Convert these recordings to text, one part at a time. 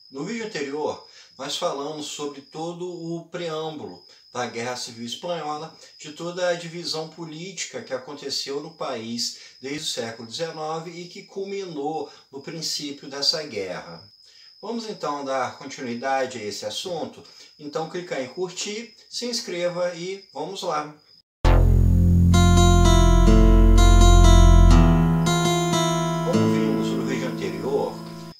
No vídeo anterior, nós falamos sobre todo o preâmbulo da Guerra Civil Espanhola, de toda a divisão política que aconteceu no país desde o século XIX e que culminou no princípio dessa guerra. Vamos então dar continuidade a esse assunto? Então clica em curtir, se inscreva e vamos lá! Como vimos no vídeo anterior,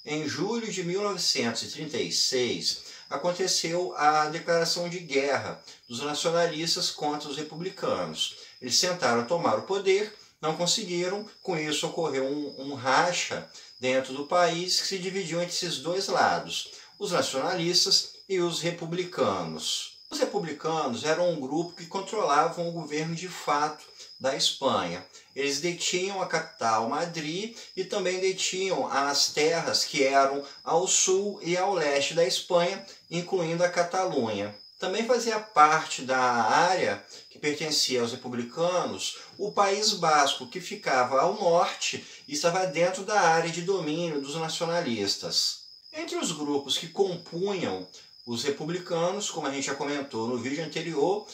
em julho de 1936 aconteceu a declaração de guerra dos nacionalistas contra os republicanos. Eles tentaram tomar o poder, não conseguiram, com isso ocorreu um racha dentro do país que se dividiu entre esses dois lados, os nacionalistas e os republicanos. Os republicanos eram um grupo que controlavam o governo de fato da Espanha. Eles detinham a capital, Madrid, e também detinham as terras que eram ao sul e ao leste da Espanha, incluindo a Catalunha. Também fazia parte da área que pertencia aos republicanos o País Basco, que ficava ao norte e estava dentro da área de domínio dos nacionalistas. Entre os grupos que compunham os republicanos, como a gente já comentou no vídeo anterior,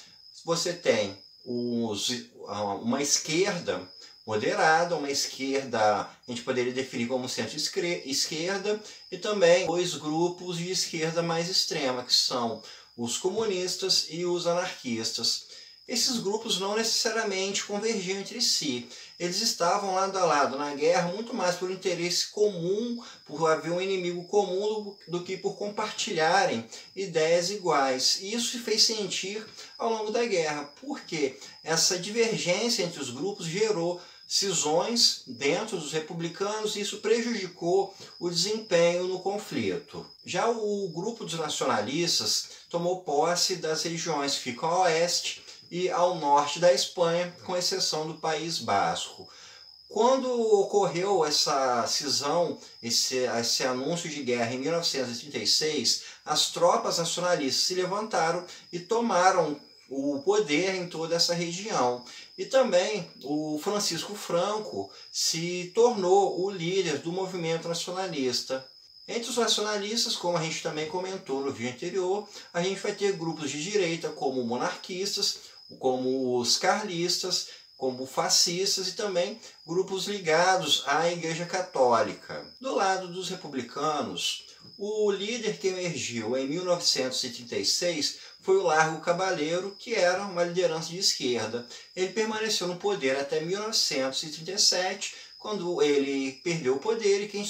você tem uma esquerda moderada, uma esquerda a gente poderia definir como centro-esquerda, e também dois grupos de esquerda mais extrema, que são os comunistas e os anarquistas. Esses grupos não necessariamente convergiam entre si. Eles estavam lado a lado na guerra muito mais por interesse comum, por haver um inimigo comum, do que por compartilharem ideias iguais. E isso se fez sentir ao longo da guerra, porque essa divergência entre os grupos gerou cisões dentro dos republicanos e isso prejudicou o desempenho no conflito. Já o grupo dos nacionalistas tomou posse das regiões que ficam a oeste e ao norte da Espanha, com exceção do País Basco. Quando ocorreu essa cisão, esse anúncio de guerra em 1936, as tropas nacionalistas se levantaram e tomaram o poder em toda essa região. E também o Francisco Franco se tornou o líder do movimento nacionalista. Entre os nacionalistas, como a gente também comentou no vídeo anterior, a gente vai ter grupos de direita como monarquistas, como os carlistas, como fascistas e também grupos ligados à Igreja Católica. Do lado dos republicanos, o líder que emergiu em 1936 foi o Largo Caballero, que era uma liderança de esquerda. Ele permaneceu no poder até 1937, quando ele perdeu o poder e quem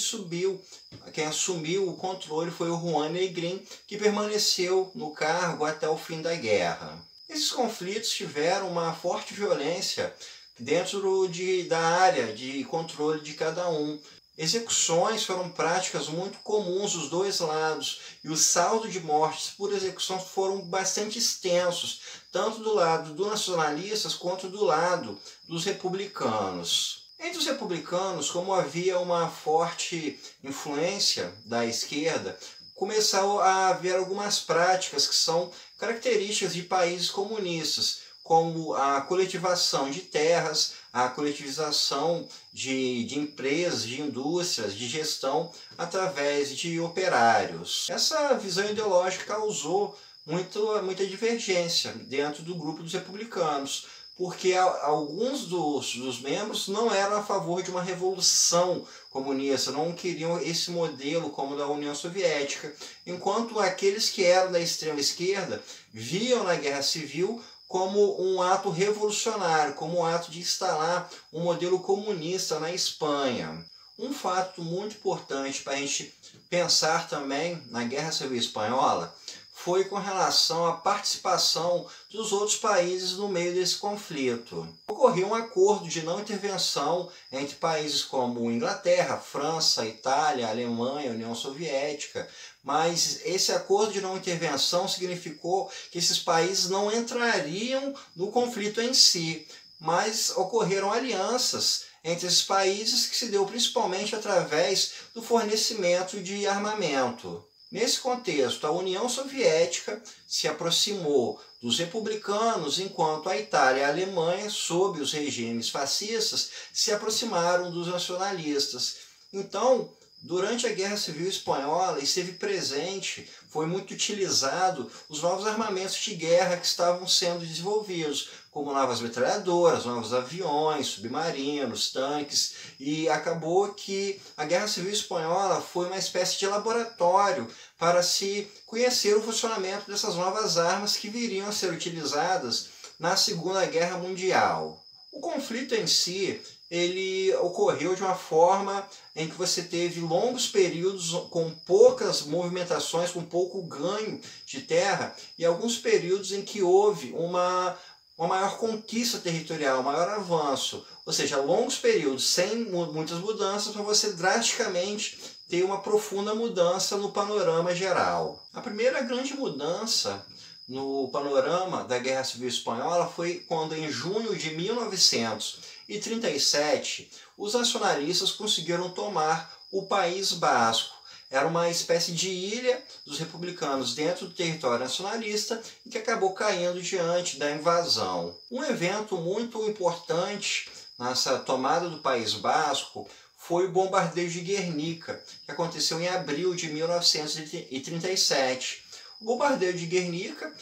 assumiu o controle foi o Juan Negrín, que permaneceu no cargo até o fim da guerra. Esses conflitos tiveram uma forte violência dentro da área de controle de cada um. Execuções foram práticas muito comuns dos dois lados e o saldo de mortes por execução foram bastante extensos, tanto do lado dos nacionalistas quanto do lado dos republicanos. Entre os republicanos, como havia uma forte influência da esquerda, começou a haver algumas práticas que são características de países comunistas, como a coletivação de terras, a coletivização de empresas, de indústrias, de gestão através de operários. Essa visão ideológica causou muita divergência dentro do grupo dos republicanos, porque alguns dos membros não eram a favor de uma revolução comunista, não queriam esse modelo como da União Soviética, enquanto aqueles que eram da extrema esquerda viam na Guerra Civil como um ato revolucionário, como um ato de instalar um modelo comunista na Espanha. Um fato muito importante para a gente pensar também na Guerra Civil Espanhola foi com relação à participação dos outros países no meio desse conflito. Ocorreu um acordo de não intervenção entre países como Inglaterra, França, Itália, Alemanha, União Soviética, mas esse acordo de não intervenção significou que esses países não entrariam no conflito em si, mas ocorreram alianças entre esses países que se deu principalmente através do fornecimento de armamento. Nesse contexto, a União Soviética se aproximou dos republicanos, enquanto a Itália e a Alemanha, sob os regimes fascistas, se aproximaram dos nacionalistas. Então, Durante a Guerra Civil Espanhola esteve presente, foi muito utilizado os novos armamentos de guerra que estavam sendo desenvolvidos, como novas metralhadoras, novos aviões, submarinos, tanques, e acabou que a Guerra Civil Espanhola foi uma espécie de laboratório para se conhecer o funcionamento dessas novas armas que viriam a ser utilizadas na Segunda Guerra Mundial. O conflito em si, ele ocorreu de uma forma em que você teve longos períodos com poucas movimentações, com pouco ganho de terra, e alguns períodos em que houve uma maior conquista territorial, um maior avanço. Ou seja, longos períodos sem muitas mudanças para você drasticamente ter uma profunda mudança no panorama geral. A primeira grande mudança no panorama da Guerra Civil Espanhola foi quando, em junho de 1937, os nacionalistas conseguiram tomar o País Basco. Era uma espécie de ilha dos republicanos dentro do território nacionalista e que acabou caindo diante da invasão. Um evento muito importante nessa tomada do País Basco foi o bombardeio de Guernica, que aconteceu em abril de 1937. O bombardeio de Guernica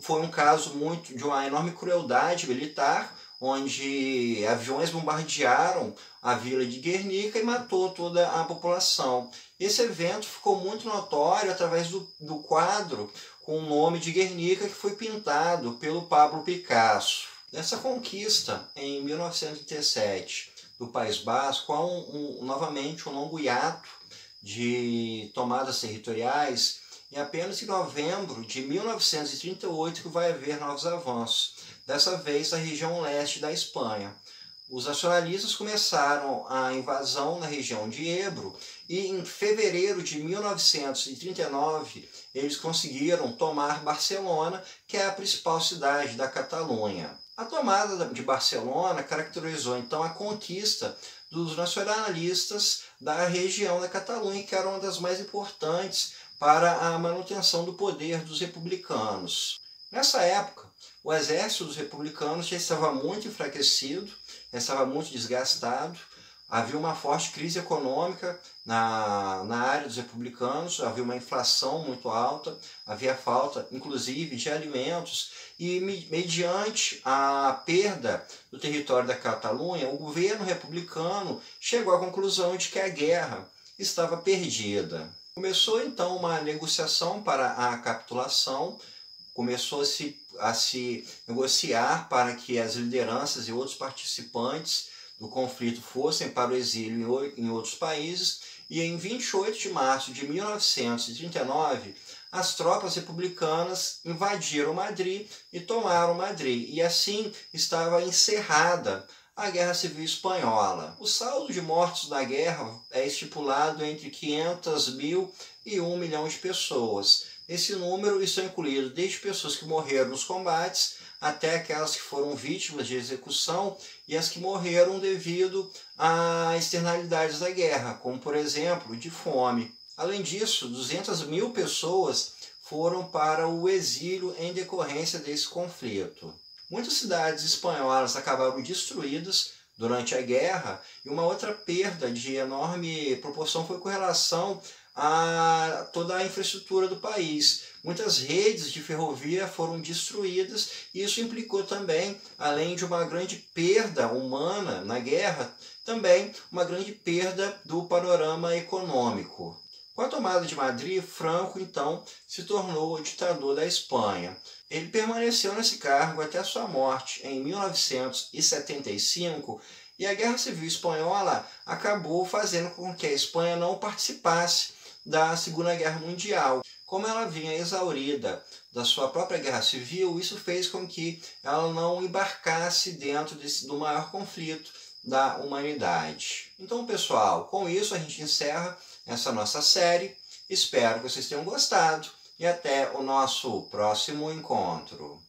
foi um caso de uma enorme crueldade militar, onde aviões bombardearam a vila de Guernica e matou toda a população. Esse evento ficou muito notório através do quadro com o nome de Guernica, que foi pintado pelo Pablo Picasso. Nessa conquista, em 1937, do País Basco, há novamente um longo hiato de tomadas territoriais. E apenas em novembro de 1938 que vai haver novos avanços, dessa vez na região leste da Espanha. Os nacionalistas começaram a invasão na região de Ebro e em fevereiro de 1939 eles conseguiram tomar Barcelona, que é a principal cidade da Catalunha. A tomada de Barcelona caracterizou então a conquista dos nacionalistas da região da Catalunha, que era uma das mais importantes para a manutenção do poder dos republicanos. Nessa época, o exército dos republicanos já estava muito enfraquecido, já estava muito desgastado, havia uma forte crise econômica na área dos republicanos, havia uma inflação muito alta, havia falta, inclusive, de alimentos, e mediante a perda do território da Catalunha, o governo republicano chegou à conclusão de que a guerra estava perdida. Começou então uma negociação para a capitulação, começou a se negociar para que as lideranças e outros participantes do conflito fossem para o exílio em outros países, e em 28 de março de 1939, as tropas republicanas invadiram Madrid e tomaram Madrid, e assim estava encerrada a Guerra Civil Espanhola. O saldo de mortos da guerra é estipulado entre 500 mil e 1 milhão de pessoas. Esse número está incluído desde pessoas que morreram nos combates até aquelas que foram vítimas de execução e as que morreram devido a externalidades da guerra, como por exemplo de fome. Além disso, 200 mil pessoas foram para o exílio em decorrência desse conflito. Muitas cidades espanholas acabaram destruídas durante a guerra, e uma outra perda de enorme proporção foi com relação a toda a infraestrutura do país. Muitas redes de ferrovia foram destruídas, e isso implicou também, além de uma grande perda humana na guerra, também uma grande perda do panorama econômico. Com a tomada de Madrid, Franco, então, se tornou o ditador da Espanha. Ele permaneceu nesse cargo até sua morte em 1975, e a Guerra Civil Espanhola acabou fazendo com que a Espanha não participasse da Segunda Guerra Mundial. Como ela vinha exaurida da sua própria guerra civil, isso fez com que ela não embarcasse dentro do maior conflito da humanidade. Então, pessoal, com isso a gente encerra essa nossa série. Espero que vocês tenham gostado e até o nosso próximo encontro.